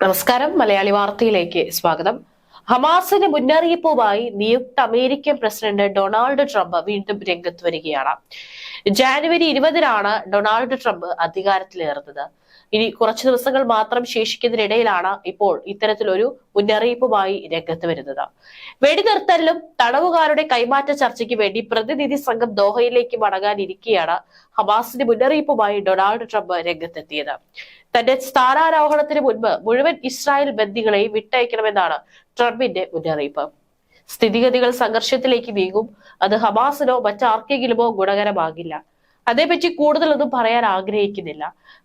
നമസ്കാരം. മലയാളി വാർത്തയിലേക്ക് സ്വാഗതം. ഹമാസിന് മുന്നറിയിപ്പുമായി നിയുക്ത അമേരിക്കൻ പ്രസിഡന്റ് ഡൊണാൾഡ് ട്രംപ് വീണ്ടും രംഗത്ത് വരികയാണ്. ജാനുവരി 20-നാണ് ഡൊണാൾഡ് ട്രംപ് അധികാരത്തിലേറുന്നത്. ഇനി കുറച്ചു ദിവസങ്ങൾ മാത്രം ശേഷിക്കുന്നതിനിടയിലാണ് ഇപ്പോൾ ഇത്തരത്തിലൊരു മുന്നറിയിപ്പുമായി രംഗത്ത് വരുന്നത്. വെടിനിർത്തലിലും തടവുകാരുടെ കൈമാറ്റ ചർച്ചയ്ക്ക് വേണ്ടി പ്രതിനിധി സംഘം ദോഹയിലേക്ക് മടങ്ങാനിരിക്കെയാണ് ഹമാസിന്റെ മുന്നറിയിപ്പുമായി ഡൊണാൾഡ് ട്രംപ് രംഗത്തെത്തിയത്. തന്റെ സ്ഥാനാരോഹണത്തിന് മുൻപ് മുഴുവൻ ഇസ്രായേൽ ബന്ദികളെയും വിട്ടയക്കണമെന്നാണ് ട്രംപിന്റെ മുന്നറിയിപ്പ്. സ്ഥിതിഗതികൾ സംഘർഷത്തിലേക്ക് നീങ്ങും. അത് ഹമാസിനോ മറ്റാർക്കെങ്കിലുമോ ഗുണകരമാകില്ല. അതേപറ്റി കൂടുതലൊന്നും പറയാൻ ആഗ്രഹിക്കുന്നില്ല.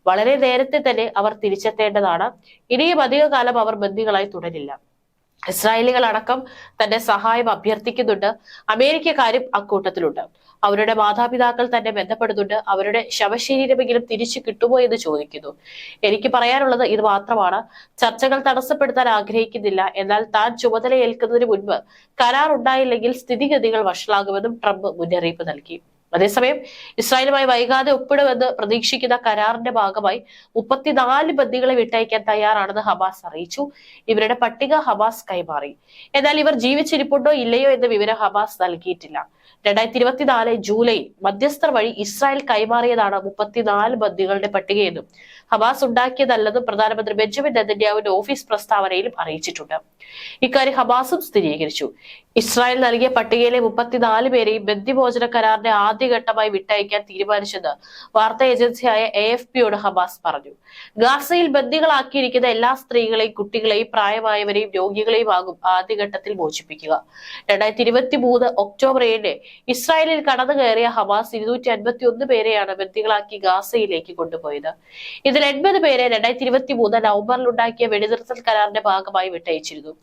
വളരെ നേരത്തെ തന്നെ അവർ തിരിച്ചെത്തേണ്ടതാണ്. ഇനിയും അധികകാലം അവർ ബന്ദികളായി തുടരില്ല. ഇസ്രായേലികൾ അടക്കം തന്റെ സഹായം അഭ്യർത്ഥിക്കുന്നുണ്ട്. അമേരിക്കക്കാരും അക്കൂട്ടത്തിലുണ്ട്. അവരുടെ മാതാപിതാക്കൾ തന്നെ ബന്ധപ്പെടുന്നുണ്ട്. അവരുടെ ശവശരീരമെങ്കിലും തിരിച്ചു കിട്ടുമോ എന്ന് ചോദിക്കുന്നു. എനിക്ക് പറയാനുള്ളത് ഇത് മാത്രമാണ്. ചർച്ചകൾ തടസ്സപ്പെടുത്താൻ ആഗ്രഹിക്കുന്നില്ല. എന്നാൽ താൻ ചുമതലയേൽക്കുന്നതിന് മുൻപ് കരാർ ഉണ്ടായില്ലെങ്കിൽ സ്ഥിതിഗതികൾ വഷളാകുമെന്നും ട്രംപ് മുന്നറിയിപ്പ് നൽകി. അതേസമയം ഇസ്രായേലുമായി വൈകാതെ ഒപ്പിടുമെന്ന് പ്രതീക്ഷിക്കുന്ന കരാറിന്റെ ഭാഗമായി 34 ബന്ദികളെ വിട്ടയക്കാൻ തയ്യാറാണെന്ന് ഹമാസ് അറിയിച്ചു. ഇവരുടെ പട്ടിക ഹമാസ് കൈമാറി. എന്നാൽ ഇവർ ജീവിച്ചിരിപ്പുണ്ടോ ഇല്ലയോ എന്ന വിവരം ഹമാസ് നൽകിയിട്ടില്ല. 2024 ജൂലൈയിൽ മധ്യസ്ഥർ വഴി ഇസ്രായേൽ കൈമാറിയതാണ് 34 ബന്ദികളുടെ പട്ടികയെന്നും ഹമാസ് ഉണ്ടാക്കിയതല്ലെന്നും പ്രധാനമന്ത്രി ബെഞ്ചമിൻ നെതന്യാഹുവിന്റെ ഓഫീസ് പ്രസ്താവനയിലും അറിയിച്ചിട്ടുണ്ട്. ഇക്കാര്യം ഹമാസും സ്ഥിരീകരിച്ചു. ഇസ്രായേൽ നൽകിയ പട്ടികയിലെ 34 പേരെയും ബന്ദിമോചന കരാറിന്റെ ആദ്യഘട്ടമായി വിട്ടയക്കാൻ തീരുമാനിച്ചെന്ന് വാർത്താ ഏജൻസിയായ AFPയോട് ഹമാസ് പറഞ്ഞു. ഗാസയിൽ ബന്ദികളാക്കിയിരിക്കുന്ന എല്ലാ സ്ത്രീകളെയും കുട്ടികളെയും പ്രായമായവരെയും രോഗികളെയും ആകും ആദ്യഘട്ടത്തിൽ മോചിപ്പിക്കുക. 2023 ഒക്ടോബർ 7 ഇസ്രായേലിൽ കടന്നു കയറിയ ഹമാസ് 251 പേരെയാണ് ബന്ദികളാക്കി ഗാസയിലേക്ക് കൊണ്ടുപോയത്. ഇതിൽ 80 പേരെ 2023 നവംബറിൽ ഉണ്ടാക്കിയ വെടിനിർത്തൽ കരാറിന്റെ ഭാഗമായി വിട്ടയച്ചിരുന്നു.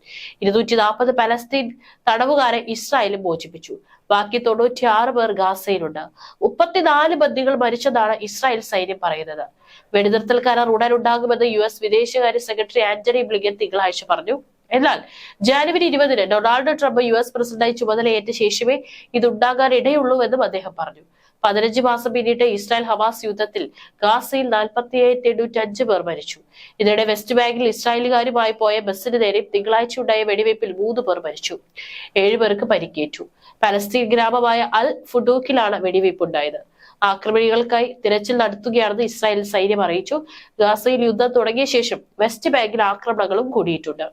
240 പലസ്തീൻ തടവുകാരെ ഇസ്രായേലും മോചിപ്പിച്ചു. ബാക്കി 96 പേർ ഗാസയിലുണ്ട്. 34 ബന്ദികൾ മരിച്ചതാണ് ഇസ്രായേൽ സൈന്യം പറയുന്നത്. വെടിനിർത്തൽ കരാർ ഉടൻ ഉണ്ടാകുമെന്ന് US വിദേശകാര്യ സെക്രട്ടറി ആന്റണി ബ്ലിങ്കൻ തിങ്കളാഴ്ച പറഞ്ഞു. എന്നാൽ ജാനുവരി 20-ന് ഡൊണാൾഡ് ട്രംപ് US പ്രസിഡന്റായി ചുമതലയേറ്റ ശേഷമേ ഇതുണ്ടാകാൻ ഇടയുള്ളൂവെന്നും അദ്ദേഹം പറഞ്ഞു. 15 മാസം പിന്നിട്ട് ഇസ്രായേൽ ഹമാസ് യുദ്ധത്തിൽ ഗാസയിൽ 47,805 പേർ മരിച്ചു. ഇതിനിടെ വെസ്റ്റ് ബാങ്കിൽ ഇസ്രായേലുകാരുമായി പോയ ബസിന് നേരെ തിങ്കളാഴ്ച ഉണ്ടായ വെടിവയ്പിൽ 3 പേർ മരിച്ചു. 7 പേർക്ക് പരിക്കേറ്റു. പലസ്തീൻ ഗ്രാമമായ അൽ ഫുഡൂക്കിലാണ് വെടിവയ്പുണ്ടായത്. ആക്രമണികൾക്കായി തിരച്ചിൽ നടത്തുകയാണെന്ന് ഇസ്രായേൽ സൈന്യം അറിയിച്ചു. ഗാസയിൽ യുദ്ധം തുടങ്ങിയ ശേഷം വെസ്റ്റ് ബാങ്കിൽ ആക്രമണങ്ങളും കൂടിയിട്ടുണ്ട്.